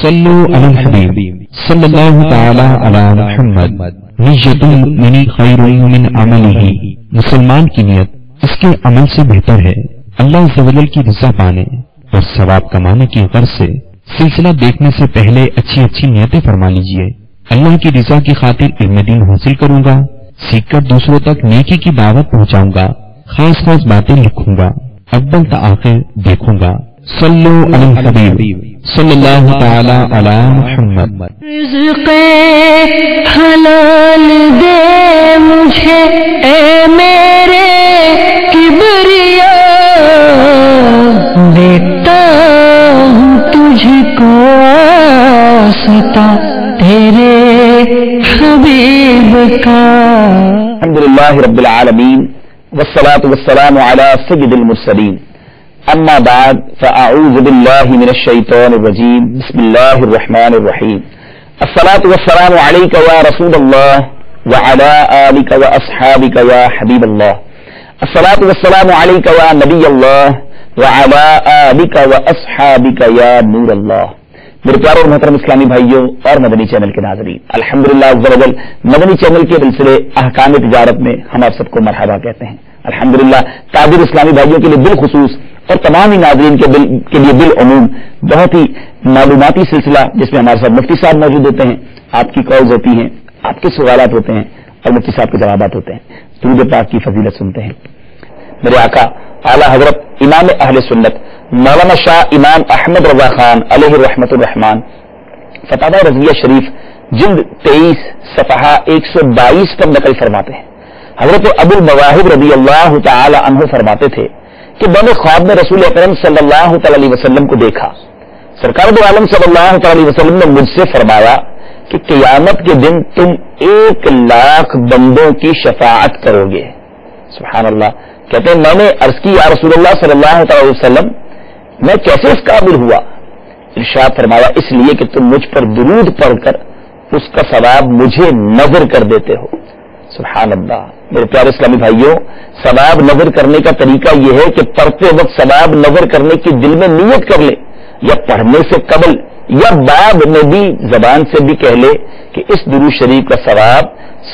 صلو علی الحبیب صلی اللہ تعالی علی محمد نیت المؤمن خیر من عملہ، مسلمان کی نیت اس کے عمل سے بہتر ہے اللہ عز و جل کی رضا پانے اور ثواب کمانے کی غرض سے سلسلہ دیکھنے سے پہلے اچھی اچھی نیتیں فرما لیجئے۔ اللہ کی رضا کی خاطر علم دین حاصل کروں گا، سیکھ کر دوسروں تک نیکی کی دعوت پہنچاؤں گا، خاص خاص باتیں لکھوں گا، اول تا آخر دیکھوں گا۔ صلو علی الحبیب صلی اللہ تعالی علی محمد۔ رزق حلال دے مجھے اے میرے کبریا، دیکھتا ہوں تجھ کو واسطہ تیرے حبیب کا۔ الحمدللہ رب العالمین والصلاة والسلام علی سید المرسلین، اما بعد فاعوذ باللہ من الشیطان الرجیم، بسم اللہ الرحمن الرحیم۔ الصلاة والسلام علیک یا رسول اللہ وعلی آلک واصحابک یا حبیب اللہ۔ الصلاة والسلام علیک یا نبی اللہ وعلی آلک واصحابک یا نور اللہ۔ میرے پیارے اور محترم اسلامی بھائیوں اور مدنی چینل کے ناظرین، الحمدللہ عز و جل مدنی چینل کے سلسلے احکام تجارت میں ہم آپ سب کو مرحبا کہتے ہیں۔ الحمدللہ تاجر اسلامی بھائیوں کے لیے بالخصوص اور تمام ہی ناظرین کے لیے بالعموم بہت ہی معلوماتی سلسلہ، جس میں ہمارے ساتھ مفتی صاحب موجود ہوتے ہیں، آپ کی کالز ہوتی ہیں، آپ کے سوالات ہوتے ہیں اور مفتی صاحب کے جوابات ہوتے ہیں، درود پاک کی فضیلت سنتے ہیں۔ میرے آقا اعلیٰ حضرت امام اہل سنت مولانا شاہ امام احمد رضا خان علیہ رحمت الرحمان فتاوی رضویہ شریف جلد 23 صفحہ 122 پر نقل فرماتے ہیں۔ حضرت ابو المواہب رضی اللہ تعالی عنہ فرماتے تھے کہ میں نے خواب میں رسول اکرم صلی اللہ تعالی علیہ وسلم کو دیکھا۔ سرکار دو عالم صلی اللہ تعالی علیہ وسلم نے مجھ سے فرمایا کہ قیامت کے دن تم 1,00,000 بندوں کی شفاعت کرو گے۔ سبحان اللہ۔ کہتے ہیں میں نے عرض کی یا رسول اللہ صلی اللہ تعالی علیہ وسلم میں کیسے اس قابل ہوا؟ ارشاد فرمایا اس لیے کہ تم مجھ پر درود پڑھ کر اس کا ثواب مجھے نظر کر دیتے ہو۔ سبحان اللہ۔ میرے پیارے اسلامی بھائیوں، ثواب نظر کرنے کا طریقہ یہ ہے کہ پڑھتے وقت ثواب نظر کرنے کی دل میں نیت کر لے، یا پڑھنے سے قبل یا بعد میں بھی زبان سے بھی کہہ لے کہ اس درود شریف کا ثواب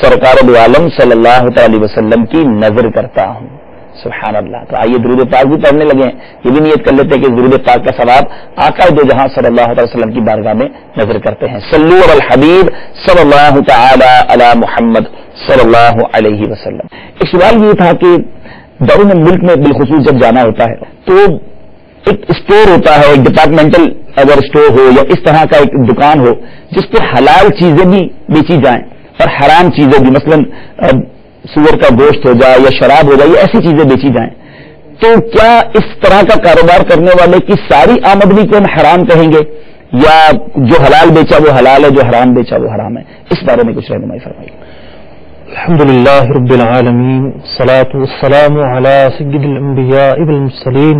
سرکار دو عالم صلی اللہ تعالی علیہ وسلم کی نظر کرتا ہوں۔ سبحان اللہ۔ تو آئیے درود پاک بھی پڑھنے لگے ہیں، یہ بھی نیت کر لیتے ہیں کہ درود پاک کا ثواب آقا دو جہاں صلی اللہ علیہ وسلم کی بارگاہ میں نظر کرتے ہیں۔ صلو علی الحبیب صلی اللہ تعالی علی محمد صلی اللہ علیہ وسلم۔ ایک سوال یہ تھا کہ بیرون ملک میں بالخصوص جب جانا ہوتا ہے تو ایک اسٹور ہوتا ہے، ایک ڈپارٹمنٹل اگر اسٹور ہو یا اس طرح کا ایک دکان ہو جس پہ حلال چیزیں بھی بیچی جائیں اور حرام چیزیں بھی، مثلاً سور کا گوشت ہو جائے یا شراب ہو جائے یا ایسی چیزیں بیچی جائیں، تو کیا اس طرح کا کاروبار کرنے والے کی ساری آمدنی کو ہم حرام کہیں گے، یا جو حلال بیچا وہ حلال ہے، جو حرام بیچا وہ حرام ہے؟ اس بارے میں کچھ رہنمائی فرمائیے۔ الحمدللہ رب العالمین، الصلاۃ والسلام علی سید الانبیاء والمرسلین،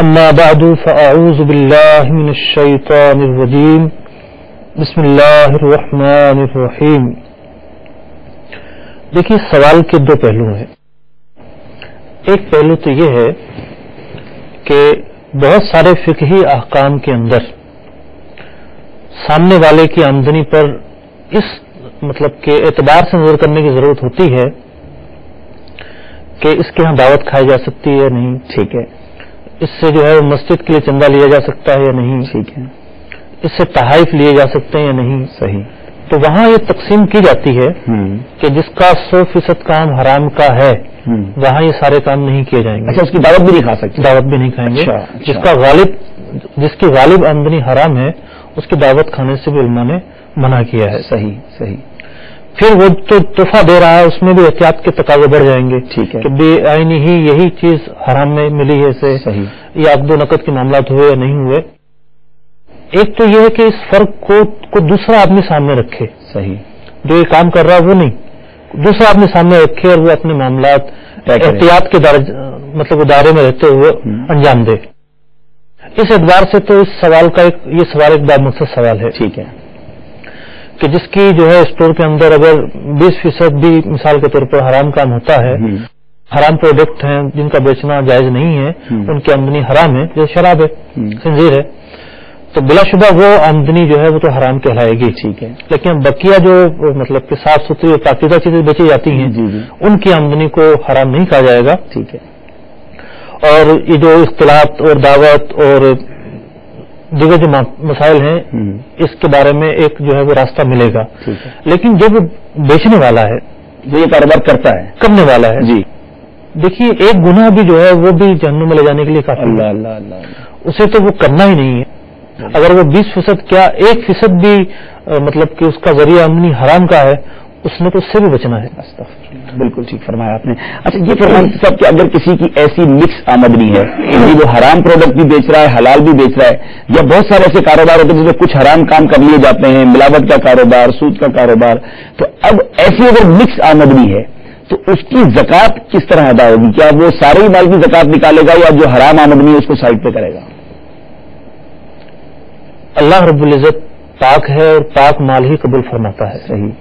اما بعد فاعوذ باللہ من الشیطان الرجیم، بسم اللہ الرحمن الرحیم۔ دیکھیے سوال کے دو پہلو ہیں۔ ایک پہلو تو یہ ہے کہ بہت سارے فقہی احکام کے اندر سامنے والے کی آمدنی پر اس مطلب کہ اعتبار سے نظر کرنے کی ضرورت ہوتی ہے کہ اس کے ہاں دعوت کھائی جا سکتی ہے یا نہیں، ٹھیک ہے، اس سے جو ہے مسجد کے لیے چندہ لیا جا سکتا ہے یا نہیں، ٹھیک ہے، اس سے تحائف لیے جا سکتے ہیں یا نہیں، صحیح۔ تو وہاں یہ تقسیم کی جاتی ہے کہ جس کا 100% کام حرام کا ہے وہاں یہ سارے کام نہیں کیے جائیں گے۔ اچھا، اس کی دعوت بھی نہیں کھا سکتے؟ دعوت بھی نہیں کھائیں گے۔ جس کی غالب آمدنی حرام ہے اس کی دعوت کھانے سے بھی علماء نے منع کیا ہے۔ صحیح صحیح۔ پھر وہ تو تحفہ دے رہا ہے، اس میں بھی احتیاط کے تقاضے بڑھ جائیں گے، ٹھیک ہے، کہ بے آئینی ہی یہی چیز حرام میں ملی ہے اسے، صحیح، یا عقد و نقد کے معاملات ہوئے یا نہیں ہوئے۔ ایک تو یہ ہے کہ اس فرق کو دوسرا آدمی سامنے رکھے، صحیح، جو یہ کام کر رہا ہے وہ نہیں، دوسرا آدمی سامنے رکھے اور وہ اپنے معاملات احتیاط کے مطلب دائرے میں رہتے ہوئے انجام دے۔ اس اعتبار سے تو اس سوال کا یہ سوال ایک بار مقصد سوال ہے، ٹھیک ہے، کہ جس کی جو ہے اسٹور کے اندر اگر 20% بھی مثال کے طور پر حرام کام ہوتا ہے، حرام پروڈکٹ ہیں جن کا بیچنا جائز نہیں ہے، ان کی آمدنی حرام ہے، جیسے شراب ہے، خنزیر ہے، تو بلا شبہ وہ آمدنی جو ہے وہ تو حرام کہلائے گی. ٹھیک ہے. لیکن بقیہ جو مطلب کہ صاف ستھری اور پاکیزہ چیزیں بیچی جاتی ہیں ان کی آمدنی کو حرام نہیں کہا جائے گا. ٹھیک ہے. اور یہ جو اختلاط اور دعوت اور دیگر جو مسائل ہیں اس کے بارے میں ایک جو ہے وہ راستہ ملے گا. لیکن جو بیچنے والا ہے جو یہ کاروبار کرتا ہے کرنے والا ہے جی دیکھیے ایک گناہ بھی جو ہے وہ بھی جہنم میں لے جانے کے لیے کافی اللہ اللہ اللہ اسے تو وہ کرنا ہی نہیں ہے. اگر وہ 20% کیا 1% بھی مطلب کہ اس کا ذریعہ آمدنی حرام کا ہے اس نے تو اس سے بھی بچنا ہے. بالکل ٹھیک فرمایا آپ نے. اچھا یہ فرمائیں صاحب کہ اگر کسی کی ایسی مکس آمدنی ہے کہ وہ حرام پروڈکٹ بھی بیچ رہا ہے حلال بھی بیچ رہا ہے یا بہت سارے ایسے کاروبار ہوتے ہیں جس میں کچھ حرام کام کر لیے جاتے ہیں ملاوٹ کا کاروبار سود کا کاروبار تو اب ایسی اگر مکس آمدنی ہے تو اس کی زکوٰۃ کس طرح ادا ہوگی؟ کیا وہ سارے ہی مال کی زکوٰۃ نکالے گا یا جو حرام آمدنی ہے اس کو سائڈ پہ کرے گا؟ اللہ رب العزت پاک ہے اور پاک مال ہی قبول فرماتا ہے. صحیح.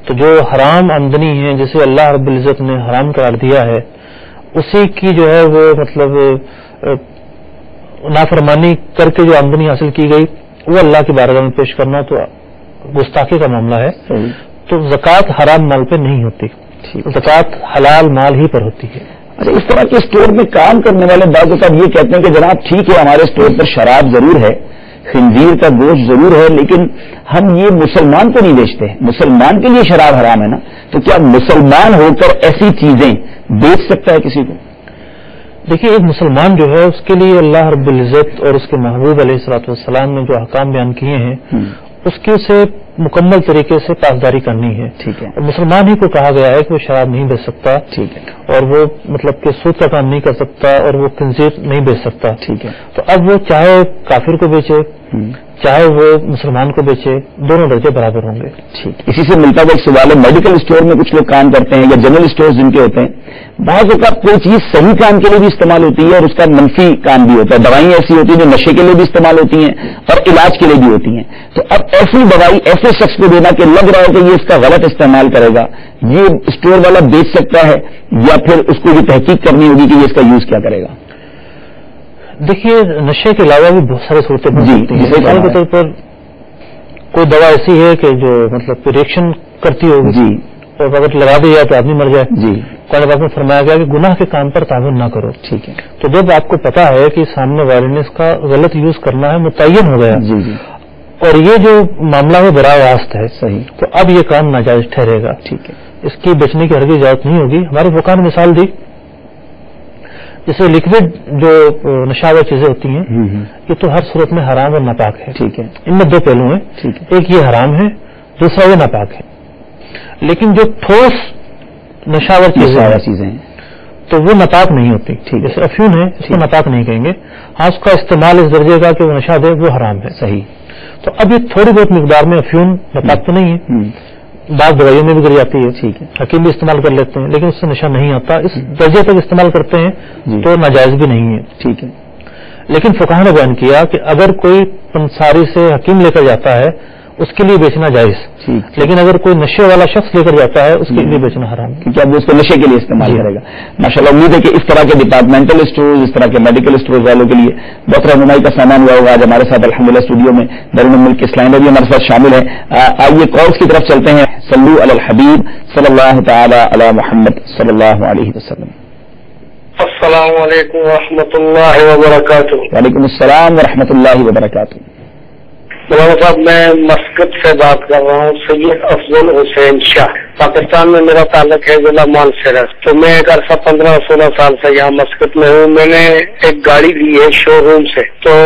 تو جو حرام آمدنی ہے جسے اللہ رب العزت نے حرام قرار دیا ہے اسی کی جو ہے وہ مطلب نافرمانی کر کے جو آمدنی حاصل کی گئی وہ اللہ کی بارگاہ میں پیش کرنا تو گستاخی کا معاملہ ہے. تو زکوٰۃ حرام مال پہ نہیں ہوتی زکوٰۃ حلال مال ہی پر ہوتی ہے. اچھا اس طرح کے اسٹور میں کام کرنے والے بعض اوقات یہ کہتے ہیں کہ جناب ٹھیک ہے ہمارے اسٹور پر شراب ضرور ہے خنزیر کا گوشت ضرور ہے لیکن ہم یہ مسلمان کو نہیں بیچتے مسلمان کے لیے شراب حرام ہے نا تو کیا مسلمان ہو کر ایسی چیزیں بیچ سکتا ہے کسی کو؟ دیکھیے ایک مسلمان جو ہے اس کے لیے اللہ رب العزت اور اس کے محبوب علیہ الصلوۃ والسلام نے جو احکام بیان کیے ہیں اس کی اسے مکمل طریقے سے پاسداری کرنی ہے. ٹھیک ہے. اور مسلمان ہی کو کہا گیا ہے کہ وہ شراب نہیں بیچ سکتا. ٹھیک ہے. اور وہ مطلب کہ سود کا کام نہیں کر سکتا اور وہ خنزیر نہیں بیچ سکتا. ٹھیک ہے. تو اب وہ چاہے کافر کو بیچے چاہے وہ مسلمان کو بیچے دونوں درجے برابر ہوں گے. ٹھیک. اسی سے ملتا ہوا ایک سوال ہے میڈیکل اسٹور میں کچھ لوگ کام کرتے ہیں یا جنرل اسٹور جن کے ہوتے ہیں بعض اوقات کوئی چیز صحیح کام کے لیے بھی استعمال ہوتی ہے اور اس کا منفی کام بھی ہوتا ہے. دوائیں ایسی ہوتی ہیں جو نشے کے لیے بھی استعمال ہوتی ہیں اور علاج کے لیے بھی ہوتی ہیں. تو اب ایسی دوائی ایسے شخص کو دینا کہ لگ رہا ہو کہ یہ اس کا غلط استعمال کرے گا یہ اسٹور والا بیچ سکتا ہے یا پھر اس کو یہ تحقیق کرنی ہوگی کہ یہ اس کا یوز کیا کرے گا؟ دیکھیے نشے کے علاوہ بھی بہت سارے صورتیں بن سکتی ہیں. مثال کے طور پر کوئی دوا ایسی ہے کہ جو مطلب ریئیکشن کرتی ہوگی جی اور اگر لگا دی جائے تو آدمی مر جائے. جی قرآن پاک میں فرمایا گیا کہ گناہ کے کام پر تعاون نہ کرو. ٹھیک ہے. تو جب آپ کو پتا ہے کہ سامنے والے نے اس کا غلط یوز کرنا ہے متعین ہو گیا جی جی اور یہ جو معاملہ ہے براہ راست ہے صحیح تو اب یہ کام ناجائز ٹھہرے گا. ٹھیک ہے. اس کی بیچنے کی ہرگز اجازت نہیں ہوگی. ہمارے فقہاء نے مثال دی جیسے لکوڈ جو نشاور چیزیں ہوتی ہیں یہ تو ہر صورت میں حرام اور ناپاک ہے. ٹھیک ہے. ان میں دو پہلو ہیں. ٹھیک ہے. ایک یہ حرام ہے دوسرا یہ ناپاک ہے. لیکن جو ٹھوس نشاور چیزیں ہیں تو وہ ناپاک نہیں ہوتی. جیسے افیون ہے اس کو ناپاک نہیں کہیں گے. ہاں اس کا استعمال اس درجے کا کہ وہ نشہ دے وہ حرام ہے. صحیح. تو اب یہ تھوڑی بہت مقدار میں افیون ناپاک تو نہیں ہے بعض دوائیوں میں بھی گر جاتی ہے. ٹھیک ہے. حکیم بھی استعمال کر لیتے ہیں لیکن اس سے نشہ نہیں آتا. اس درجے تک استعمال کرتے ہیں تو ناجائز بھی نہیں ہے. ٹھیک ہے. لیکن فقہاء نے بیان کیا کہ اگر کوئی پنساری سے حکیم لے کر جاتا ہے اس کے لیے بیچنا جائز. لیکن اگر کوئی نشے والا شخص لے کر جاتا ہے اس کے لیے بیچنا حرام کیونکہ اب اس کو نشے کے لیے استعمال کرے گا. ماشاءاللہ امید ہے کہ اس طرح کے ڈپارٹمنٹل اسٹور اس طرح کے میڈیکل اسٹور والوں کے لیے بہت رہنمائی کا سامان ہوا ہوگا. آج ہمارے ساتھ الحمدللہ اسٹوڈیو میں بیرون ملک اسلائنڈر بھی ہمارے ساتھ شامل ہیں. آئیے کالز کی طرف چلتے ہیں. صلو علی الحبیب صلی اللہ تعالی علی محمد صلی اللہ علیہ وسلم. السلام علیکم ورحمۃ اللہ وبرکاتہ. وعلیکم السلام ورحمۃ اللہ وبرکاتہ. مولانا صاحب میں مسقط سے بات کر رہا ہوں. سید افضل حسین شاہ. پاکستان میں میرا تعلق ہے ضلع مانسہرہ. تو میں ایک عرصہ 15-16 سال سے یہاں مسقط میں ہوں. میں نے ایک گاڑی لی ہے شو روم سے تو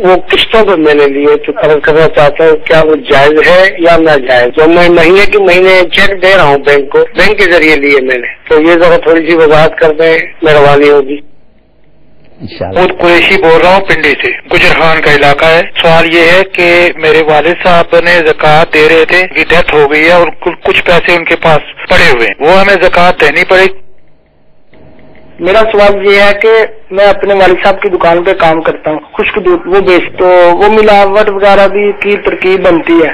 وہ قسطوں پہ میں نے لی ہے. تو عرض کرنا چاہتا ہوں کیا وہ جائز ہے یا ناجائز؟ تو میں مہینے کے مہینے چیک دے رہا ہوں بینک کو. بینک کے ذریعے لیے میں نے. تو یہ ذرا تھوڑی سی وضاحت کر دیں مہربانی ہوگی. خود قریشی بول رہا ہوں پنڈی سے. گجرخان کا علاقہ ہے. سوال یہ ہے کہ میرے والد صاحب نے زکوٰۃ دے رہے تھے ان کی ڈیتھ ہو گئی ہے اور کچھ پیسے ان کے پاس پڑے ہوئے ہیں وہ ہمیں زکوٰۃ دینی پڑے گی؟ میرا سوال یہ ہے کہ میں اپنے والد صاحب کی دکان پہ کام کرتا ہوں. خشک دودھ وہ بیچ تو وہ ملاوٹ وغیرہ بھی کی ترکیب بنتی ہے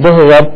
10,000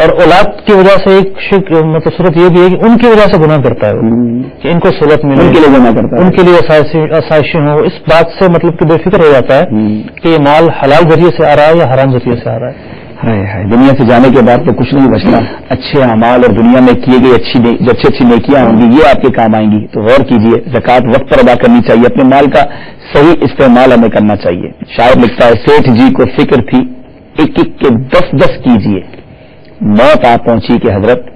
اور اولاد کی وجہ سے ایک مطلب صورت یہ بھی ہے کہ ان کی وجہ سے گناہ کرتا ہے کہ ان کو سہولت ملے، ان کے لیے گناہ کرتا ہے، ان کے لیے آسائشیں ہوں، اس بات سے مطلب کہ بے فکر ہو جاتا ہے کہ یہ مال حلال ذریعے سے آ رہا ہے یا حرام ذریعے سے آ رہا ہے۔ دنیا سے جانے کے بعد تو کچھ نہیں بچتا، اچھے اعمال اور دنیا میں کیے گئے جو اچھی اچھی نیکیاں ہوں گی یہ آپ کے کام آئیں گی۔ تو غور کیجئے، زکوٰۃ وقت پر ادا کرنی چاہیے، اپنے مال کا صحیح استعمال ہمیں کرنا چاہیے۔ شاعر لکھتا ہے، سیٹھ جی کو فکر تھی ایک ایک کے 10 کیجئے، موت آ پہنچی کہ حضرت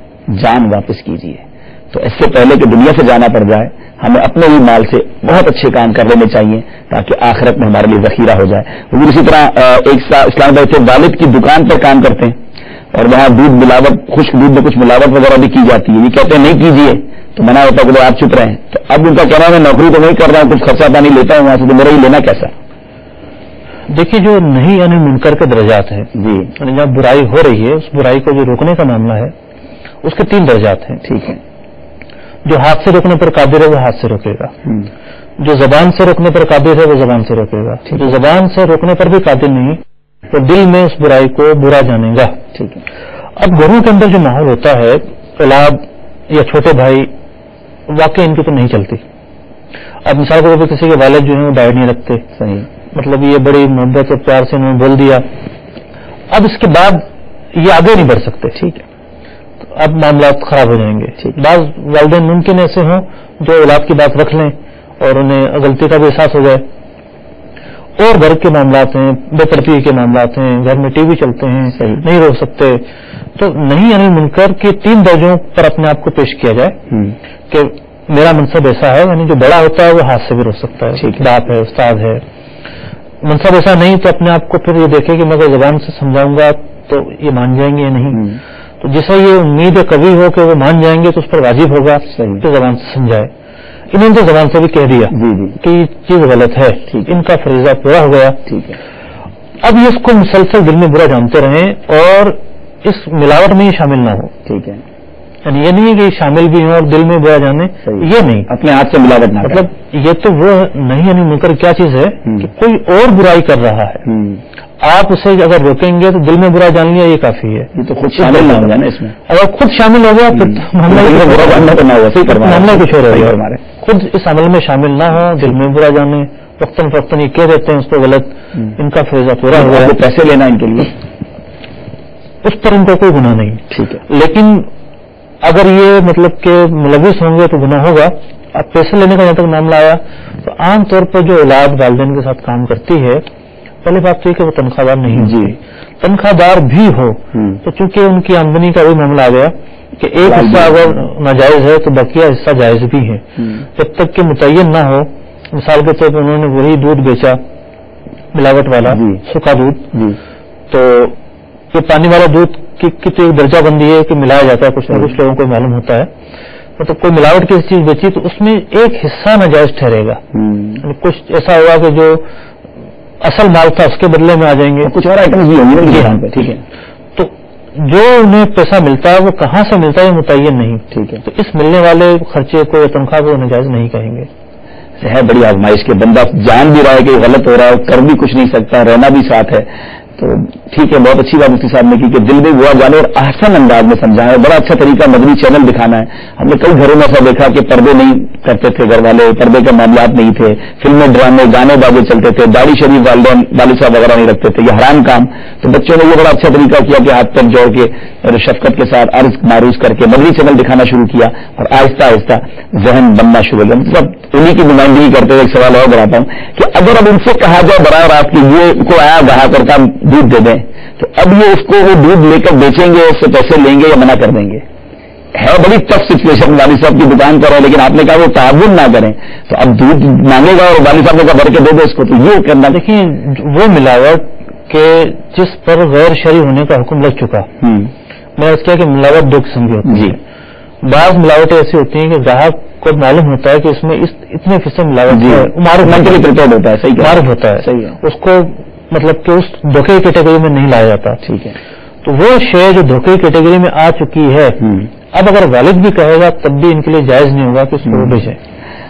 جان واپس کیجئے۔ تو اس سے پہلے کہ دنیا سے جانا پڑ جائے ہمیں اپنے ہی مال سے بہت اچھے کام کر لینے چاہیے تاکہ آخرت میں ہمارے لیے ذخیرہ ہو جائے۔ حضور اسی طرح ایک اسلام بھائی تھے، والد کی دکان پر کام کرتے ہیں اور وہاں دودھ ملاوٹ، خشک دودھ میں کچھ ملاوٹ وغیرہ بھی کی جاتی ہے، یہ کہتے ہیں نہیں کیجیے تو منع ہوتا ہے کہ آپ چپ رہے ہیں۔ تو اب ان کا کہنا ہے میں نوکری تو نہیں کر رہا ہوں، کچھ خرچہ پانی لیتا ہوں وہاں سے، تو میرا ہی لینا کیسا؟ دیکھیے جو نہیں یعنی منکر کے درجات ہیں جی، یعنی جب برائی ہو رہی ہے اس برائی کو جو روکنے کا معاملہ ہے اس کے 3 درجات ہیں۔ ٹھیک ہے، جو ہاتھ سے روکنے پر قادر ہے وہ ہاتھ سے روکے گا، جو زبان سے روکنے پر قادر ہے وہ زبان سے روکے گا، جو زبان سے روکنے پر بھی قادر نہیں تو دل میں اس برائی کو برا جانے گا۔ ٹھیک ہے، اب گھروں کے اندر جو ماحول ہوتا ہے، اولاد یا چھوٹے بھائی واقعی ان کی تو نہیں چلتی۔ اب مثال کے طور پر کسی کے والد جو ہیں وہ ڈائٹ نہیں رکھتے، صحیح، مطلب یہ بڑی محبت اور پیار سے انہوں نے بول دیا، اب اس کے بعد یہ آگے نہیں بڑھ سکتے، ٹھیک ہے، اب معاملات خراب ہو جائیں گے۔ بعض والدین ممکن ایسے ہوں جو اولاد کی بات رکھ لیں اور انہیں غلطی کا بھی احساس ہو جائے، اور گھر کے معاملات ہیں، بے ترتیبی کے معاملات ہیں، گھر میں ٹی وی چلتے ہیں، نہیں روک سکتے، تو نہیں یعنی منکر کے 3 درجوں پر اپنے آپ کو پیش کیا جائے کہ میرا منصب ایسا ہے، یعنی جو بڑا ہوتا ہے وہ ہاتھ سے بھی روک سکتا ہے، باپ ہے، استاد ہے، منصب ایسا نہیں تو اپنے آپ کو پھر یہ دیکھے کہ میں اگر زبان سے سمجھاؤں گا تو یہ مان جائیں گے یا نہیں، تو جیسا یہ امید کبھی ہو کہ وہ مان جائیں گے تو اس پر واجب ہوگا کہ زبان سے سمجھائے۔ انہوں نے تو زبان سے بھی کہہ دیا کہ یہ چیز غلط ہے، ان کا فریضہ پورا ہو گیا، اب یہ اس کو مسلسل دل میں برا جانتے رہیں اور اس ملاوٹ میں یہ شامل نہ ہو، ٹھیک ہے، یعنی یہ نہیں ہے کہ شامل بھی ہوں اور دل میں برا جانے، یہ نہیں، اپنے ہاتھ سے ملاوٹ نہ، مطلب یہ تو وہ نہیں یعنی منکر کیا چیز ہے کہ کوئی اور برائی کر رہا ہے، آپ اسے اگر روکیں گے تو دل میں برا جان لیا یہ کافی ہے، یہ تو خود شامل نہ ہو جانا اس میں، اگر خود شامل ہو گیا پھر معاملہ کچھ اور ہوگا، ہمارے خود اس عمل میں شامل نہ ہو، دل میں برا جانے، وقتاً فوقتاً یہ کہہ دیتے ہیں اس کو غلط، ان کا فریضہ پورا ہو گیا، پیسے لینا ان کے لیے اس پر ان کو کوئی گناہ نہیں، ٹھیک ہے، لیکن اگر یہ مطلب کہ ملوث ہوں گے تو گناہ ہوگا۔ اب پیسے لینے کا جہاں تک معاملہ آیا تو عام طور پر جو اولاد والدین کے ساتھ کام کرتی ہے، پہلی بات تو یہ کہ وہ تنخواہ دار نہیں ہوتی، تنخواہ دار بھی ہو تو چونکہ ان کی آمدنی کا بھی معاملہ آ گیا کہ ایک حصہ اگر ناجائز ہے تو بقیہ حصہ جائز بھی ہے، جب تک کہ متعین نہ ہو۔ مثال کے طور پر انہوں نے وہی دودھ بیچا ملاوٹ والا سوکھا دودھ، تو یہ پانی والا دودھ کی تو ایک درجہ بندی ہے کہ ملایا جاتا ہے، کچھ نہ کچھ لوگوں کو معلوم ہوتا ہے، مطلب کوئی ملاوٹ کی چیز بیچی تو اس میں ایک حصہ ناجائز ٹھہرے گا، یعنی کچھ ایسا ہوگا کہ جو اصل مال تھا اس کے بدلے میں آ جائیں گے، کچھ اور آئٹم بھی ہوں گے، ٹھیک ہے، تو جو انہیں پیسہ ملتا ہے وہ کہاں سے ملتا ہے یہ متعین نہیں، ٹھیک ہے، تو اس ملنے والے خرچے کو یا تنخواہ کو ناجائز نہیں کہیں گے۔ ہے بڑی آزمائش کے بندہ جان بھی رہا ہے کہ غلط ہو رہا ہے، کر بھی کچھ نہیں سکتا، رہنا بھی ساتھ ہے، تو ٹھیک ہے، بہت اچھی بات مفتی صاحب نے کی کہ دل میں ہوا جانے اور احسن انداز میں سمجھانا، بڑا اچھا طریقہ مدنی چینل دکھانا ہے۔ ہم نے کئی گھروں میں ایسا دیکھا کہ پردے نہیں کرتے تھے گھر والے، پردے کے معاملات نہیں تھے، فلمیں ڈرامے گانے بازے چلتے تھے، داڑھی شریف والدین والد صاحب وغیرہ نہیں رکھتے تھے، یہ حرام کام، تو بچوں نے یہ بڑا اچھا طریقہ کیا کہ ہاتھ پر جوڑ کے اور شفقت کے ساتھ عرض معروض کر کے مدنی چینل دکھانا شروع کیا اور آہستہ آہستہ ذہن بننا شروع ہو گیا۔ مطلب انہیں کی نمائندگی کرتے ہوئے ایک سوال اور بڑھاتا ہوں کہ اگر اب ان سے کہا جائے براہ راست کہ یہ کو آیا گاہ کر کا دودھ دے دیں، تو اب یہ اس کو وہ دودھ لے کر بیچیں گے، اس سے پیسے لیں گے یا منع کر دیں گے؟ ہے بڑی ٹف سچویشن، والد صاحب کی دکان پر ہے لیکن آپ نے کہا وہ تعاون نہ کریں، تو اب دودھ مانگے گا اور والد صاحب نے کہا بھر کے دے دو اس کو، تو یہ کرنا۔ دیکھیے وہ ملاوٹ کہ جس پر غیر شرعی ہونے کا حکم لگ چکا، میں اس کیا کہ ملاوٹ 2 قسم کی ہوتی ہے، بعض ملاوٹیں ایسی ہوتی ہیں کہ گاہک کو معلوم ہوتا ہے کہ اس میں اتنے فیصد ملاوٹ ہوتا ہے، صحیح معروف ہوتا ہے، صحیح ہے، اس کو مطلب کہ اس دھوکے کی کیٹیگری میں نہیں لایا جاتا، ٹھیک ہے، تو وہ شے جو دھوکے کی کیٹیگری میں آ چکی ہے، اب اگر والد بھی کہے گا تب بھی ان کے لیے جائز نہیں ہوگا کہ اس کو وہ بیچیں۔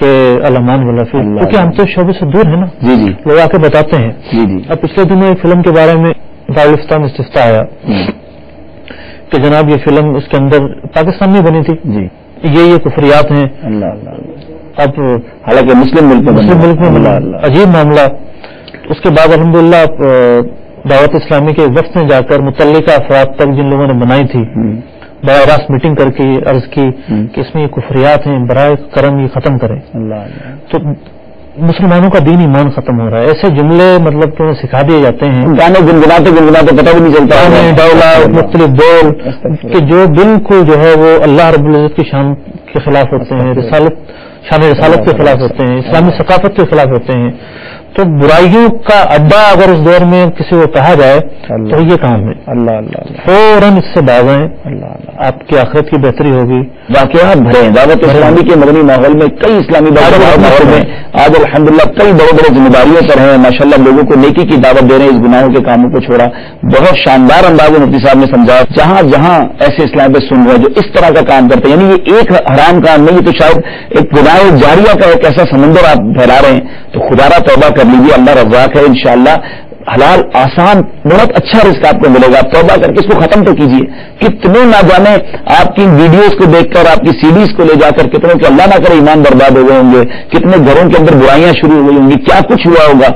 کہ المان والا فلم، کیونکہ ہم تو شعبے سے دور ہیں نا، جی جی لوگ آ کے بتاتے ہیں. جی جی. اب پچھلے دنوں ایک فلم کے بارے میں دارالفتہ میں استفتاء آیا کہ جناب یہ فلم اس کے اندر پاکستان میں بنی تھی جی، یہ کفریات ہیں. اللہ اللہ. اب حالانکہ مسلم ملک میں عجیب معاملہ. اس کے بعد الحمدللہ دعوت اسلامی کے وقت میں جا کر متعلقہ افراد تک جن لوگوں نے بنائی تھی براہ راست میٹنگ کر کے عرض کی کہ اس میں یہ کفریات ہیں، برائے کرم یہ ختم کریں. تو مسلمانوں کا دین ایمان ختم ہو رہا ہے. ایسے جملے مطلب کہ سکھا دیے جاتے ہیں، گانے گنگناتے پتہ بھی نہیں چلتا، ڈولا مختلف بول کہ جو بالکل جو ہے وہ اللہ رب العزت کی شان کے خلاف ہوتے ہیں، شان رسالت کے خلاف ہوتے ہیں، اسلامی ثقافت کے خلاف ہوتے ہیں. تو برائیوں کا اڈا اگر اس دور میں کسی کو کہا جائے تو یہ کام ہے. اللہ اللہ. فوراً اس سے باز آئیں، آپ کی آخرت کی بہتری ہوگی. واقعات بھرے ہیں دعوت اسلامی کے مدنی ماحول میں، کئی اسلامی ماحول میں آج الحمدللہ کئی بڑے بڑے ذمہ داریوں پر ہیں ماشاءاللہ، لوگوں کو نیکی کی دعوت دے رہے ہیں، اس گناہوں کے کاموں کو چھوڑا. بہت شاندار انداز میں مفتی صاحب نے سمجھا. جہاں جہاں ایسے اسلام پہ سن رہے ہیں جو اس طرح کا کام کرتے ہیں، یعنی یہ ایک حرام کام نہیں، یہ تو شاید ایک گناہ جاریہ کا ایک ایسا سمندر آپ پھیلا رہے ہیں. تو خدا را توبہ کر لیجیے، اللہ رزاق ہے انشاءاللہ. حلال آسان بہت اچھا رزق آپ کو ملے گا. آپ توبہ کر کے اس کو ختم تو کیجیے. کتنے نہ جانے آپ کی ویڈیوز کو دیکھ کر، آپ کی سیڈیز کو لے جا کر کتنے کہ اللہ نہ کرے ایمان برباد ہو گئے ہوں گے، کتنے گھروں کے اندر برائیاں شروع ہو گئی ہوں گی، کیا کچھ ہوا ہوگا.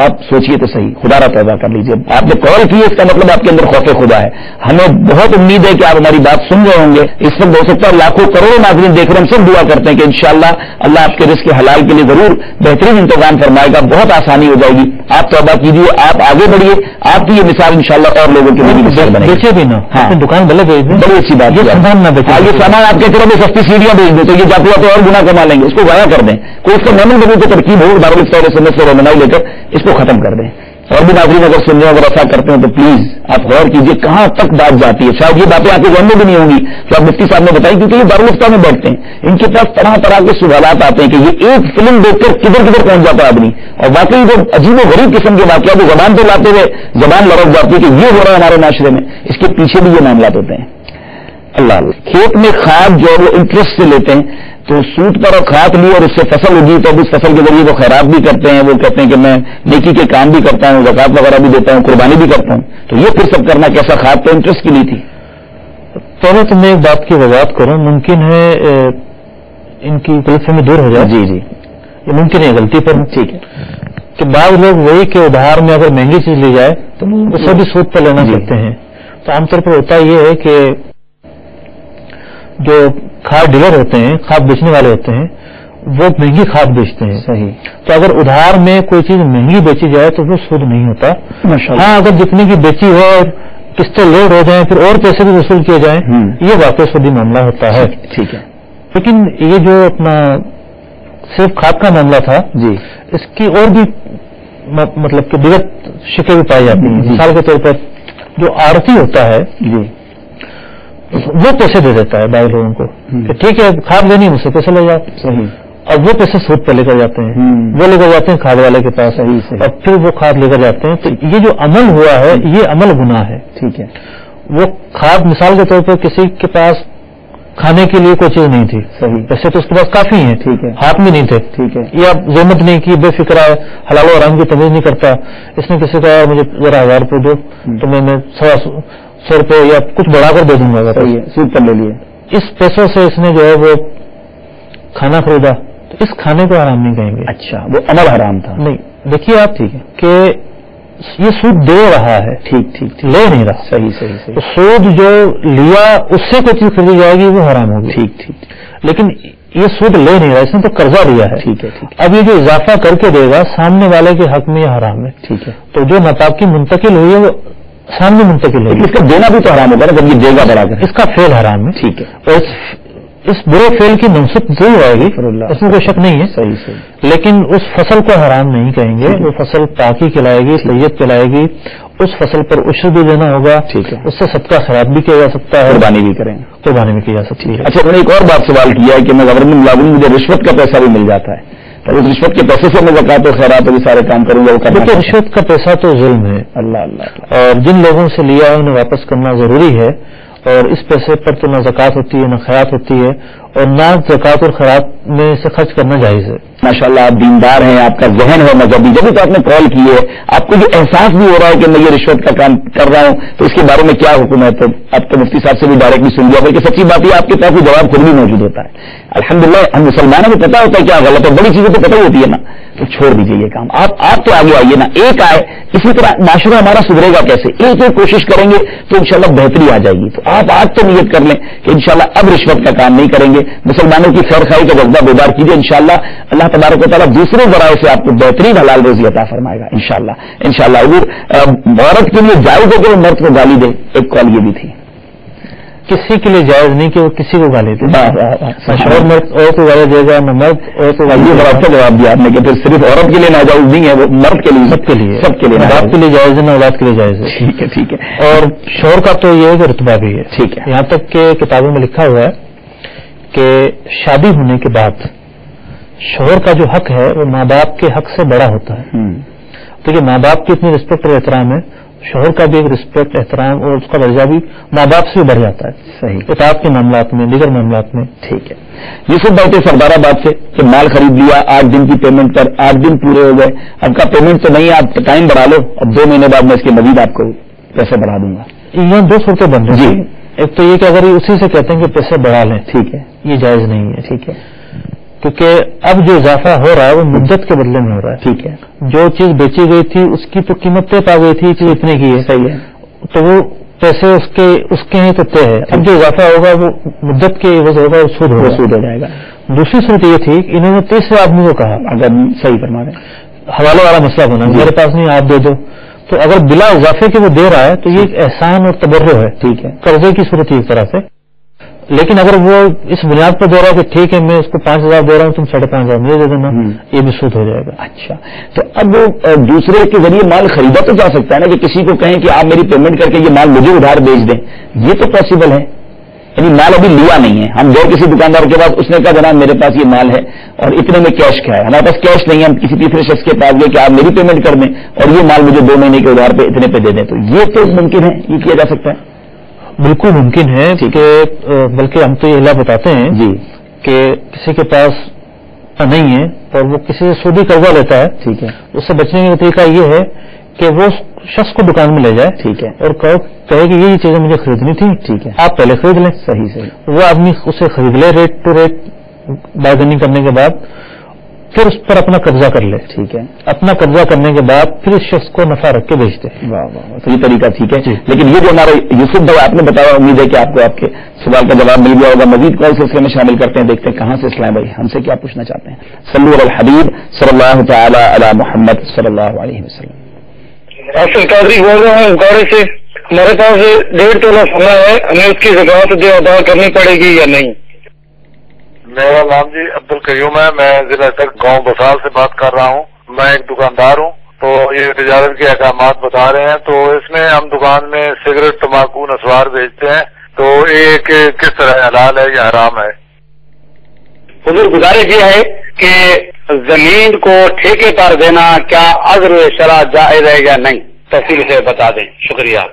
آپ سوچیے تو صحیح، خدا را توبہ کر لیجیے. آپ نے کال کی ہے، اس کا مطلب آپ کے اندر خوف خدا ہے. ہمیں بہت امید ہے کہ آپ ہماری بات سن رہے ہوں گے. اس وقت ہو سکتا ہے لاکھوں کروڑوں ناظرین دیکھ رہے ہیں. ہم سب دعا کرتے ہیں کہ انشاءاللہ اللہ آپ کے رزق حلال کے لیے ضرور بہترین انتظام فرمائے گا، بہت آسانی ہو جائے گی. آپ توبہ کیجیے، آپ آگے بڑھیے. آپ کی یہ مثال انشاءاللہ اور لوگوں کے لیے مثال بنے گی. بیچے بھی نا، ہاں دکان بھلے بھیج دیں، بڑی اچھی بات. یہ سامان نہ بیچے، یہ سامان آپ کے طرف میں سستی سیڑھیاں بھیج دیں تو یہ جاتے جاتے اور گناہ کما لیں گے. اس کو ضائع کر دیں. کوئی اس کا نمل بنو کو ترکیب ہو دارالفتہ سے رہنمائی لے کر اس کو ختم کر دیں. اور بھی ناظرین اگر سن رہے ہیں، اگر ایسا کرتے ہیں تو پلیز آپ غور کیجیے کہاں تک بات جاتی ہے. شاید یہ باتیں آپ کے ذہن میں بھی نہیں ہوں گی جو آپ مفتی صاحب نے بتائی، کیونکہ یہ دارالفتہ میں بیٹھتے ہیں، ان کے پاس طرح طرح کے سوالات آتے ہیں کہ یہ ایک فلم دیکھ کر کدھر کدھر پہنچ جاتا ہے آدمی. اور واقعی وہ عجیب و غریب قسم کے واقعات جو زبان پہ لاتے ہوئے زبان لڑک جاتی ہے کہ یہ ہو رہا ہے ہمارے معاشرے میں، اس کے پیچھے بھی یہ معاملات ہوتے ہیں. اللہ اللہ. کھیت میں کھاد جو وہ انٹرسٹ سے لیتے ہیں، تو سوٹ پر اور کھاد لی اور اس سے فصل اگی تو اس فصل کے ذریعے وہ خیرات بھی کرتے ہیں. وہ کہتے ہیں کہ میں نیکی کے کام بھی کرتا ہوں، زکات وغیرہ بھی دیتا ہوں، قربانی بھی کرتا ہوں. تو یہ پھر سب کرنا کیسا کھاد پہ انٹرسٹ کی لی تھی؟ پہلے تو میں ایک بات کی وضاحت کروں، ممکن ہے ان کی غلط فہمی دور ہو جائے. جی جی، یہ ممکن ہے غلطی پر. ٹھیک ہے کہ بعض لوگ وہی کہ ادھار میں اگر مہنگی چیز لی جائے تو اسے بھی سود پر لینا چاہتے ہیں. تو عام طور پر ہوتا یہ ہے کہ جو کھاد ڈیلر ہوتے ہیں، کھاد بیچنے والے ہوتے ہیں، وہ مہنگی کھاد بیچتے ہیں. صحیح. تو اگر ادھار میں کوئی چیز مہنگی بیچی جائے تو وہ سود نہیں ہوتا. ہاں اگر جتنے کی بیچی ہو اور قسطیں لوڈ ہو جائیں پھر اور پیسے بھی وصول کیے جائیں، یہ واقعی سودی معاملہ ہوتا ہے. ٹھیک ہے. لیکن یہ جو اپنا صرف کھاد کا معاملہ تھا، جی، اس کی اور بھی مطلب کہ دیگر شکلیں بھی پائی جاتی ہیں. مثال کے طور پر جو آڑتی ہوتا ہے، جی، وہ پیسے دے دیتا ہے بعض لوگوں کو کہ ٹھیک ہے کھاد لینی مجھ سے پیسے لے جاؤ. صحیح. اور وہ پیسے سود پہ لے کر جاتے ہیں، وہ لے کر جاتے ہیں کھاد والے کے پاس. صحیح. اور پھر وہ کھاد لے کر جاتے ہیں. تو یہ جو عمل ہوا ہے یہ عمل گناہ ہے. ٹھیک ہے. وہ کھاد مثال کے طور پر کسی کے پاس کھانے کے لیے کوئی چیز نہیں تھی، صحیح، پیسے تو اس کے پاس کافی ہیں، ٹھیک ہے، ہاتھ میں نہیں تھے، ٹھیک ہے، یا زحمت نہیں کی، بے فکر ہے، حلال و حرام کی تمیز نہیں کرتا. اس نے کسی کہا مجھے ذرا 1000 روپے دو تو میں 100 روپے یا کچھ بڑھا کر دے دوں گا. صحیح ہے، سود پر لے لیے. اس پیسوں سے اس نے جو ہے وہ کھانا خریدا تو اس کھانے کو حرام نہیں کہیں گے. اچھا، وہ عمل حرام تھا. نہیں، دیکھیے آپ ٹھیک ہے کہ یہ سود دے رہا ہے، ٹھیک ٹھیک، لے نہیں رہا. صحیح صحیح صحیح. تو سود جو لیا اس سے کوئی چیز خریدی جائے گی وہ حرام ہوگی. ٹھیک ٹھیک. لیکن یہ سود لے نہیں رہا، اس نے تو قرضہ لیا ہے. ٹھیک ہے ٹھیک. اب یہ جو اضافہ کر کے دے گا سامنے والے کے حق میں یہ حرام ہے. ٹھیک ہے. تو جو ناپاکی منتقل ہوئی ہے وہ سامنے منتقل ہوئی. اس کا دینا بھی تو حرام ہوگا نا جب یہ دے گا بڑا کر. اس کا فعل حرام ہے. ٹھیک ہے. اور اس برے فعل کی منصوب ضرور آئے گی، اس میں کوئی شک نہیں ہے. صحیح صحیح. لیکن اس فصل کو حرام نہیں کہیں گے. وہ فصل پاکی کھلائے گی، طیب کھلائے گی. اس فصل پر عشر بھی دینا ہوگا. ٹھیک ہے. اس سے صدقہ خیرات بھی کیا جا سکتا ہے، قربانی بھی کریں، قربانی بھی کی جا سکتی ہے. اچھا، انہوں نے ایک اور بات سوال کیا ہے کہ میں گورنمنٹ ملازم، مجھے رشوت کا پیسہ بھی مل جاتا ہے، تو اس رشوت کے پیسے سے میں زکات و خیرات بھی سارے کام کروں گا. وہ کرنا تو رشوت کا پیسہ تو ظلم ہے. اللہ اللہ. اور جن لوگوں سے لیا ہے انہیں واپس کرنا ضروری ہے. اور اس پیسے پر تو نہ زکوٰۃ ہوتی ہے نہ خیرات ہوتی ہے اور نہ زکوٰۃ اور خیرات میں سے خرچ کرنا جائز ہے. ماشاءاللہ آپ دیندار ہیں, آپ کا ذہن ہے مذہبی, جبھی تو آپ نے کال کی ہے, آپ کو یہ احساس بھی ہو رہا ہے کہ میں یہ رشوت کا کام کر رہا ہوں, تو اس کے بارے میں کیا حکم ہے؟ تو آپ کو مفتی صاحب سے بھی ڈائریکٹلی سن لیا, بلکہ سچی بات یہ آپ کے پاس جواب خود بھی موجود ہوتا ہے. الحمدللہ ہم مسلمانوں کو پتا ہوتا ہے کیا غلط ہے, بڑی چیزیں تو پتہ ہوتی ہے نا, تو چھوڑ دیجیے یہ کام. آپ تو آگے آئیے نا, ایک آئے, اسی طرح معاشرہ ہمارا سدھرے گا کیسے؟ ایک کوشش کریں گے تو انشاءاللہ بہتری آ جائے گی. تو آپ آج تو نیت کر لیں کہ انشاءاللہ اب رشوت کا کام نہیں کریں گے, مسلمانوں کی خیر خواہی کا جذبہ بیدار کیجیے. انشاءاللہ اللہ تبارک و تعالیٰ دوسرے ذرائع سے آپ کو بہترین حلال روزی عطا فرمائے گا انشاءاللہ. عورت کے لیے جائز ہے کہ وہ مرد کو گالی دے, ایک کال یہ بھی تھی. کسی کے لیے جائز نہیں کہ وہ کسی کو گالی دے. شوہر مرد عورت کو گالی دے گا, نہ مرد عورت کو گالی. بڑا اچھا جواب دیا آپ نے کہ پھر صرف عورت کے لیے ناجائز نہیں ہے, وہ مرد کے لیے, سب کے لیے, سب کے لیے, باپ کے لیے جائز ہے, نہ اولاد کے لیے جائز ہے. ٹھیک ہے. اور شوہر کا تو یہ ہے کہ رتبہ بھی ہے. ٹھیک ہے. یہاں تک کہ کتابوں میں لکھا ہوا ہے کہ شادی ہونے کے بعد شوہر کا جو حق ہے وہ ماں باپ کے حق سے بڑا ہوتا ہے. تو یہ ماں باپ کی اتنی رسپیکٹ اور احترام ہے, شوہر کا بھی ایک رسپیکٹ احترام اور اس کا درجہ بھی ماں باپ سے بڑھ جاتا ہے. صحیح. اطاعت کے معاملات میں, دیگر معاملات میں. ٹھیک ہے. یوسف بھائی تھے سردار آباد سے کہ مال خرید لیا, 8 دن کی پیمنٹ پر 8 دن پورے ہو گئے, اب کا پیمنٹ تو نہیں ہے, آپ ٹائم بڑھا لو, اب 2 مہینے بعد میں اس کے مزید آپ کو پیسے بڑھا دوں گا. یہاں 2 صورتیں بن رہی ہیں. ایک تو یہ کہ اگر یہ اسی سے کہتے ہیں کہ پیسے بڑھا لیں, ٹھیک ہے, یہ جائز نہیں ہے. ٹھیک ہے, کیونکہ اب جو اضافہ ہو رہا ہے وہ مدت کے بدلے میں ہو رہا ہے. ٹھیک ہے. جو چیز بیچی گئی تھی اس کی تو قیمت طے پا گئی تھی, چیز اتنے کی ہے. صحیح ہے. تو وہ پیسے اس کے ہیں تو طے ہے. اب جو اضافہ ہوگا وہ مدت کے عوض ہوگا, وہ سود ہو جائے گا. دوسری صورت یہ تھی کہ انہوں نے تیسرے آدمی کو کہا, اگر صحیح فرما رہے ہیں, حوالے والا مسئلہ بنا, میرے پاس نہیں آپ دے دو. تو اگر بلا اضافے کے وہ دے رہا ہے تو یہ ایک احسان اور تبرع ہے. ٹھیک ہے. قرضے کی صورت ہے ایک طرح سے. لیکن اگر وہ اس بنیاد پر دے رہا ہے کہ ٹھیک ہے میں اس کو 5,000 دے رہا ہوں, تم 5,500 مجھے دے دینا, یہ بھی سود ہو جائے گا. اچھا, تو اب دوسرے کے ذریعے مال خریدا تو جا سکتا ہے نا, کہ کسی کو کہیں کہ آپ میری پیمنٹ کر کے یہ مال مجھے ادھار بیچ دیں, یہ تو پاسبل ہے. یعنی مال ابھی لیا نہیں ہے, ہم گئے کسی دکاندار کے پاس, اس نے کہا جناب میرے پاس یہ مال ہے اور اتنے میں کیش کیا ہے, ہمارے پاس کیش نہیں ہے, ہم کسی تیسرے شخص کے پاس گئے کہ آپ میری پیمنٹ کر دیں اور یہ مال مجھے 2 مہینے کے ادھار پہ اتنے پہ دے دیں, تو یہ تو ممکن ہے, یہ کیا جا سکتا ہے. بالکل ممکن ہے. بلکہ ہم تو یہ اعلان بتاتے ہیں جی کہ کسی کے پاس نہیں ہے اور وہ کسی سے سودی قرضہ لیتا ہے, ٹھیک ہے, اس سے بچنے کا طریقہ یہ ہے کہ وہ شخص کو دکان میں لے جائے, ٹھیک ہے, اور کہے کہ یہ چیزیں مجھے خریدنی تھی, ٹھیک ہے, آپ پہلے خرید لیں. صحیح. وہ آدمی اسے خرید لے, ریٹ ٹو ریٹ بارگننگ کرنے کے بعد, پھر اس پر اپنا قبضہ کر لے. ٹھیک ہے. اپنا قبضہ کرنے کے بعد پھر اس شخص کو نفع رکھ کے بیچ دے. واہ واہ, تو یہ طریقہ ٹھیک ہے. لیکن یہ جو ہمارا یوسف بھائی آپ نے بتایا, امید ہے کہ آپ کو آپ کے سوال کا جواب مل گیا ہوگا. مزید کال سلسلے میں شامل کرتے ہیں, دیکھتے ہیں کہاں سے اسلام بھائی ہم سے کیا پوچھنا چاہتے ہیں. صلو علی الحبیب صلی اللہ تعالی علی محمد صلی اللہ علیہ وسلم. افضل قادری بول رہا ہوں گاڑی سے. ہمارے پاس 1.5 تولہ سونا ہے, ہمیں اس کی زکوٰۃ ادا کرنی پڑے گی یا نہیں؟ میرا نام جی عبد القیوم ہے, میں ضلع تک گاؤں بسال سے بات کر رہا ہوں. میں ایک دکاندار ہوں, تو یہ تجارت کے احکامات بتا رہے ہیں. تو اس میں ہم دکان میں سگریٹ, تمباکو, نسوار بیچتے ہیں, تو ایک کس طرح حلال ہے یا حرام ہے؟ حضور گزارش یہ ہے کہ زمین کو ٹھیکے پر دینا کیا عذر و شرع جائز ہے یا نہیں, تفصیل سے بتا دیں. شکریہ.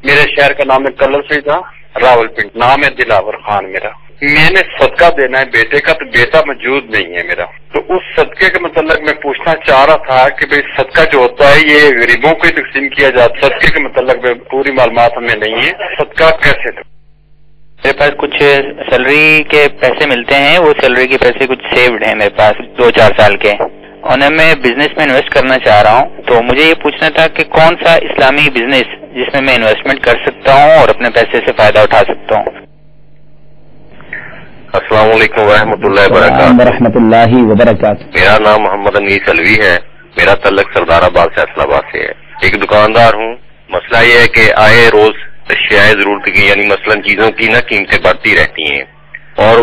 میرے شہر کا نام ہے کلر سے تھا, راول پنڈ. نام ہے دلاور خان میرا. میں نے صدقہ دینا ہے بیٹے کا, تو بیٹا موجود نہیں ہے میرا. تو اس صدقے کے متعلق میں پوچھنا چاہ رہا تھا کہ بھائی صدقہ جو ہوتا ہے یہ غریبوں کو ہی تقسیم کیا جاتا, صدقے کے متعلق میں پوری معلومات ہمیں نہیں ہے. صدقہ کیسے تھا؟ میرے پاس کچھ سیلری کے پیسے ملتے ہیں, وہ سیلری کے پیسے کچھ سیوڈ ہیں میرے پاس 2-4 سال کے, انہیں میں بزنس میں انویسٹ کرنا چاہ رہا ہوں. تو مجھے یہ پوچھنا تھا کہ کون سا اسلامی بزنس جس میں میں انویسٹمنٹ کر سکتا ہوں اور اپنے پیسے سے فائدہ اٹھا سکتا ہوں. السلام علیکم ورحمۃ اللہ وبرکاتہ. ورحمۃ اللہ وبرکاتہ. میرا نام محمد انیس علوی ہے, میرا تعلق سردار آباد فیصل آباد سے ہے. ایک دکاندار ہوں. مسئلہ یہ ہے کہ آئے روز اشیاء ضرورت کی, یعنی مثلاً چیزوں کی نا قیمتیں بڑھتی رہتی ہیں, اور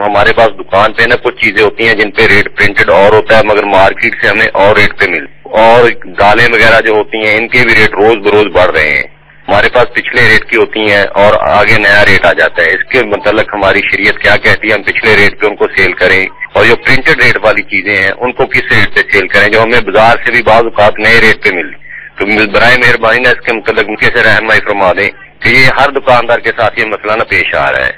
ہمارے پاس دکان پہ نا کچھ چیزیں ہوتی ہیں جن پہ ریٹ پرنٹڈ اور ہوتا ہے, مگر مارکیٹ سے ہمیں اور ریٹ پہ مل, اور دالیں وغیرہ جو ہوتی ہیں ان کے بھی ریٹ روز بروز بڑھ رہے ہیں. ہمارے پاس پچھلے ریٹ کی ہوتی ہیں اور آگے نیا ریٹ آ جاتا ہے. اس کے متعلق ہماری شریعت کیا کہتی ہے, ہم پچھلے ریٹ پہ ان کو سیل کریں, اور جو پرنٹڈ ریٹ والی چیزیں ہیں ان کو کس ریٹ پہ سیل کریں جو ہمیں بازار سے بھی بعض اوقات نئے ریٹ پہ مل. تو برائے مہربانی اس کے متعلق مجھے سے رہنمائی فرما دیں کہ یہ ہر دکاندار کے ساتھ یہ مسئلہ نہ پیش آ رہا ہے.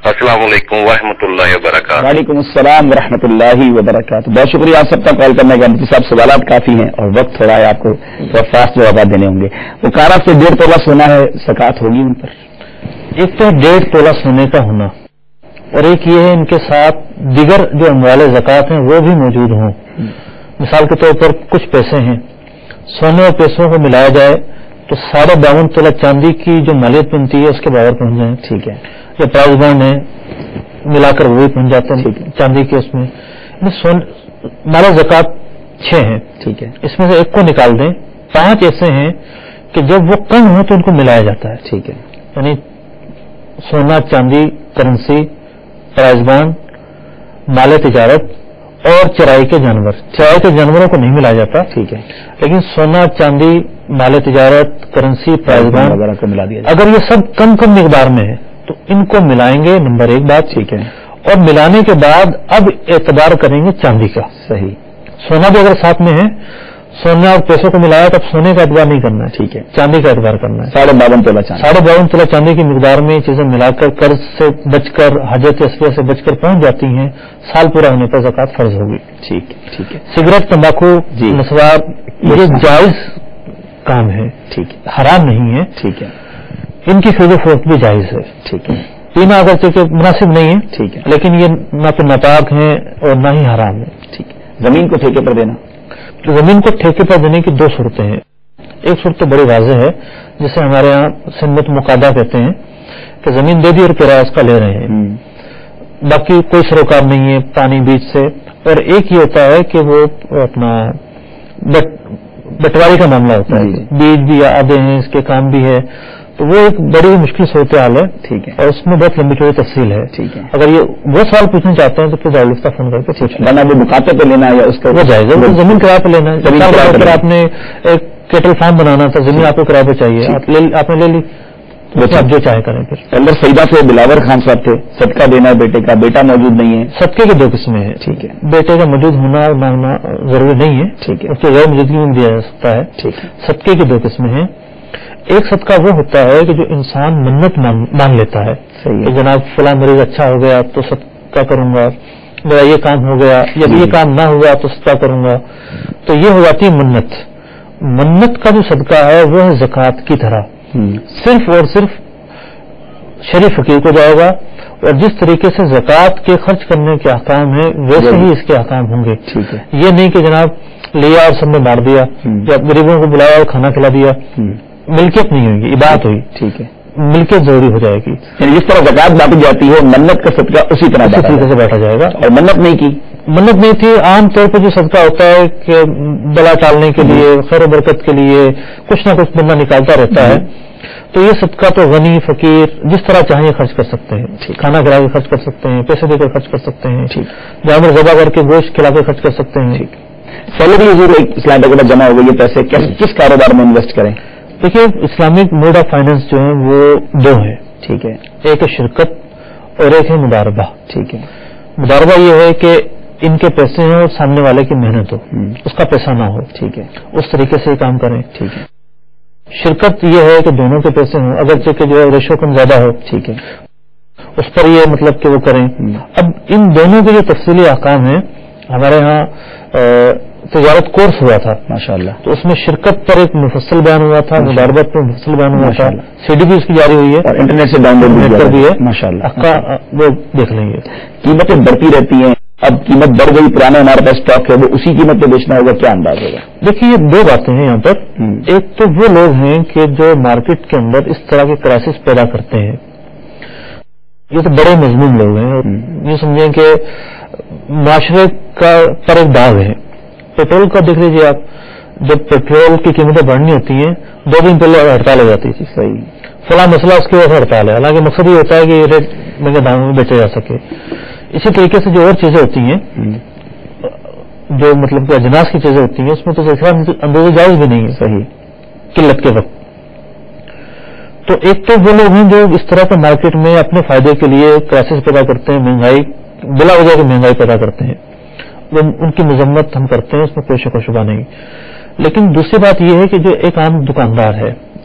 السلام علیکم ورحمۃ اللہ وبرکاتہ. وعلیکم السلام ورحمۃ اللہ وبرکاتہ. بہت شکریہ آپ سب کا کال کرنے کا. مفتی صاحب سوالات کافی ہیں اور وقت تھوڑا ہے, آپ کو تھوڑا فاسٹ جوابات دینے ہوں گے. وہ کارا سے 1.5 تولہ سونا ہے, زکات ہوگی ان پر؟ ایک تو 1.5 تولہ سونے کا ہونا, اور ایک یہ ہے ان کے ساتھ دیگر جو اموال زکات ہیں وہ بھی موجود ہوں. مثال کے طور پر کچھ پیسے ہیں, سونے اور پیسوں کو ملایا جائے تو 52.5 تولہ چاندی کی جو مالیت بنتی ہے اس کے برابر پہنچ جائیں. ٹھیک ہے. جو پرائز بانڈ ہے ملا کر وہ بھی پہنچ جاتے ہیں چاندی کے. اس میں مال زکات 6 ہیں. ٹھیک ہے. اس میں سے ایک کو نکال دیں. 5 ایسے ہیں کہ جب وہ کم ہو تو ان کو ملایا جاتا ہے. ٹھیک ہے. یعنی سونا, چاندی, کرنسی, پرائز بانڈ, مال تجارت اور چرائی کے جانور. چرائی کے جانوروں کو نہیں ملایا جاتا. ٹھیک ہے. لیکن سونا, چاندی, مال تجارت, کرنسی, پرائز بانڈ وغیرہ کو ملا دیا. اگر یہ سب کم مقدار میں ہے تو ان کو ملائیں گے, نمبر 1 بات. ٹھیک ہے. اور ملانے کے بعد اب اعتبار کریں گے چاندی کا. صحیح. سونا بھی اگر ساتھ میں ہے, سونا اور پیسوں کو ملایا تو اب سونے کا اعتبار نہیں کرنا ہے. ٹھیک ہے. چاندی کا اعتبار کرنا ہے. 52.5 تولہ چاندی. 52.5 تولہ چاندی کی مقدار میں چیزیں ملا کر قرض سے بچ کر, حاجت اصلیہ سے بچ کر پہنچ جاتی ہیں. سال پورا ہونے پر زکات فرض ہوگی. ٹھیک ہے. سگریٹ, تمباکو, مسوار, یہ جائز کام ہے. ٹھیک ہے. حرام نہیں ہے. ٹھیک ہے. ان کی خرید و فروخت بھی جائز ہے. ٹھیک ہے. پینا اگرچہ کہ مناسب نہیں ہے. ٹھیک ہے. لیکن یہ نہ تو ناپاک ہیں اور نہ ہی حرام ہے. ٹھیک ہے. زمین کو ٹھیکے پر دینا, زمین کو ٹھیکے پر دینے کی 2 صورتیں ہیں. ایک صورت تو بڑی واضح ہے جسے ہمارے ہاں سنت مقادہ کہتے ہیں کہ زمین دے دی اور کرایہ اس کا لے رہے ہیں, باقی کوئی سروکار نہیں ہے پانی بیچ سے. اور ایک یہ ہوتا ہے کہ وہ اپنا بٹواری کا معاملہ ہوتا ہے, بیج بھی آدھے ہیں, اس کے کام بھی ہے, تو وہ ایک بڑی مشکل صورتحال ہے. ٹھیک ہے. اور اس میں بہت لمبی چوڑی تفصیل ہے. ٹھیک ہے. اگر یہ وہ سوال پوچھنا چاہتے ہیں تو پھر دارالفتہ فون کر کے پوچھ لیں. وہ مکاتے پہ لینا ہے یا اس کا وہ جائز ہے, زمین کرایہ پہ لینا ہے. اگر آپ نے ایک کیٹل فارم بنانا تھا, زمین آپ کو کرایہ پہ چاہیے, آپ نے لے لی, آپ جو چاہے کریں. پھر اندر سیدہ سے بلاور خان صاحب تھے, صدقہ دینا ہے بیٹے کا, بیٹا موجود نہیں ہے. صدقے کی 2 قسمیں ہیں. ٹھیک ہے. بیٹے کا موجود ہونا اور نہ ہونا ضروری نہیں ہے. ٹھیک ہے. اس کی غیر موجودگی میں دیا جا سکتا ہے. ٹھیک ہے. صدقے کی 2 قسمیں ہیں. ایک صدقہ وہ ہوتا ہے کہ جو انسان منت مان لیتا ہے کہ جناب فلاں مریض اچھا ہو گیا تو صدقہ کروں گا, میرا یہ کام ہو گیا یا یہ کام نہ ہوا تو صدقہ کروں گا. تو یہ ہو جاتی ہے منت. منت کا جو صدقہ ہے وہ ہے زکوٰۃ کی طرح, صرف اور صرف شریف فقیر کو جائے گا, اور جس طریقے سے زکوٰۃ کے خرچ کرنے کے احکام ہیں ویسے ہی اس کے احکام ہوں گے. یہ نہیں کہ جناب لیا اور سب نے بانٹ دیا یا غریبوں کو بلایا اور کھانا کھلا دیا. ملکیت نہیں ہوگی, عبادت ہوئی. ٹھیک ہے. ملکیت ضروری ہو جائے گی. یعنی جس طرح زکوٰۃ بانٹی جاتی ہے منت کا صدقہ اسی طریقے سے بیٹھا جائے گا. اور منت نہیں کی, منت نہیں تھی. عام طور پر جو صدقہ ہوتا ہے کہ بلا ٹالنے کے لیے, خیر و برکت کے لیے کچھ نہ کچھ بندہ نکالتا رہتا ہے, تو یہ صدقہ تو غنی فقیر جس طرح چاہیں خرچ کر سکتے ہیں. کھانا کھلا کے خرچ کر سکتے ہیں, پیسے دے کر خرچ کر سکتے ہیں, جانور ذبح کر کے گوشت کھلا کے خرچ کر سکتے ہیں. سیلری اسلام کے بعد جمع ہو گئی, یہ پیسے کس کاروبار میں انویسٹ کریں؟ دیکھیے اسلامک موڈ آف فائنانس جو ہے وہ 2 ہیں. ٹھیک ہے. ایک ہے شرکت اور ایک ہے مداربہ. ٹھیک ہے. مداربہ یہ ہے کہ ان کے پیسے ہیں اور سامنے والے کی محنت ہو, اس کا پیسہ نہ ہو. ٹھیک ہے. اس طریقے سے یہ کام کریں. ٹھیک ہے. شرکت یہ ہے کہ دونوں کے پیسے ہوں, اگرچہ کہ جو ہے ریشو کم زیادہ ہو. ٹھیک ہے. اس پر یہ مطلب کہ وہ کریں. اب ان دونوں کے جو تفصیلی احکام ہیں, ہمارے ہاں تجارت کورس ہوا تھا ماشاءاللہ, تو اس میں شرکت پر ایک مفصل بیان ہوا تھا, مداربت پر مفصل بیان ہوا تھا, CD بھی اس کی جاری ہوئی ہے اور انٹرنیٹ سے ڈاؤن لوڈ کر بھی ہے ماشاءاللہ. وہ دیکھ لیں گے. قیمتیں بڑھتی رہتی ہیں, اب قیمت بڑھ گئی, پرانا ہمارے پاس اسٹاک ہے وہ اسی قیمت پہ بیچنا ہوگا, کیا انداز ہوگا؟ دیکھیے یہ 2 باتیں ہیں یہاں پر. ایک تو وہ لوگ ہیں کہ جو مارکیٹ کے اندر اس طرح کے کرائسس پیدا کرتے ہیں, یہ تو بڑے مضمون لوگ ہیں. یہ سمجھیں کہ معاشرے کا پر ایک داغ ہے. پیٹرول کا دیکھ لیجیے آپ, جب پیٹرول کی قیمتیں بڑھنی ہوتی ہیں 2 دن پہلے ہڑتال ہو جاتی ہے. صحیح. فلاں مسئلہ اس کی وجہ سے ہڑتال ہے, حالانکہ مقصد یہ ہوتا ہے کہ یہ ریٹ مہنگے داموں میں بیچا جا سکے. اسی طریقے سے جو اور چیزیں ہوتی ہیں, جو مطلب کہ اجناس کی چیزیں ہوتی ہیں, اس میں تو اندازہ جائز بھی نہیں ہے. صحیح. قلت کے وقت. تو ایک تو وہ لوگ ہیں جو اس طرح کے مارکیٹ میں اپنے فائدے کے لیے کرائسس پیدا کرتے ہیں, مہنگائی بلا وجہ کی مہنگائی پیدا کرتے ہیں. ان کی مذمت ہم کرتے ہیں, اس میں کوئی شک و شبہ نہیں. لیکن دوسری بات یہ ہے کہ جو ایک عام دکاندار ہے,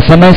SMS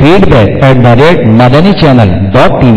feedback@madanachannel.tv